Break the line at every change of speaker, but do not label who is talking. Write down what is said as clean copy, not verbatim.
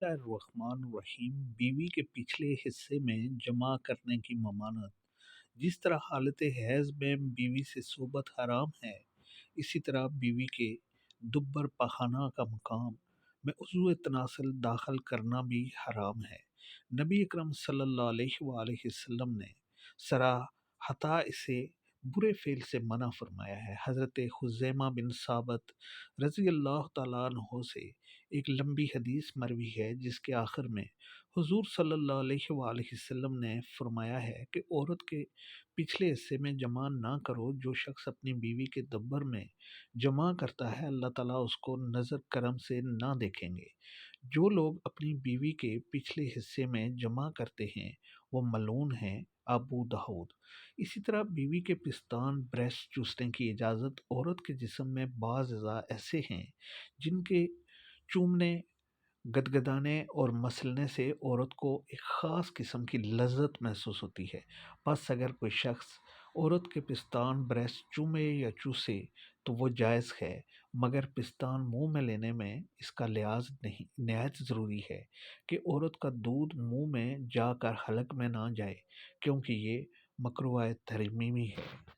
اللہ الرحمن الرحیم۔ بیوی کے پچھلے حصے میں جمع کرنے کی ممانعت۔ جس طرح حالت حیض میں بیوی سے صحبت حرام ہے، اسی طرح بیوی کے دبر پخانہ کا مقام میں عضو تناسل داخل کرنا بھی حرام ہے۔ نبی اکرم صلی اللہ علیہ وآلہ وسلم نے صراحتا اسے برے فعل سے منع فرمایا ہے۔ حضرت خزیمہ بن ثابت رضی اللہ تعالیٰ عنہ سے ایک لمبی حدیث مروی ہے جس کے آخر میں حضور صلی اللہ علیہ وآلہ وسلم نے فرمایا ہے کہ عورت کے پچھلے حصے میں جمع نہ کرو۔ جو شخص اپنی بیوی کے دبر میں جمع کرتا ہے، اللہ تعالیٰ اس کو نظر کرم سے نہ دیکھیں گے۔ جو لوگ اپنی بیوی کے پچھلے حصے میں جمع کرتے ہیں وہ ملعون ہیں۔ ابو داؤد۔ اسی طرح بیوی کے پستان بریسٹ چوسنے کی اجازت۔ عورت کے جسم میں بعض اعضاء ایسے ہیں جن کے چومنے، گدگدانے اور مسلنے سے عورت کو ایک خاص قسم کی لذت محسوس ہوتی ہے۔ بس اگر کوئی شخص عورت کے پستان بریسٹ چومے یا چوسے تو وہ جائز ہے، مگر پستان منہ میں لینے میں اس کا لحاظ نہایت ضروری ہے کہ عورت کا دودھ منہ میں جا کر حلق میں نہ جائے، کیونکہ یہ مکروہ تحریمی ہے۔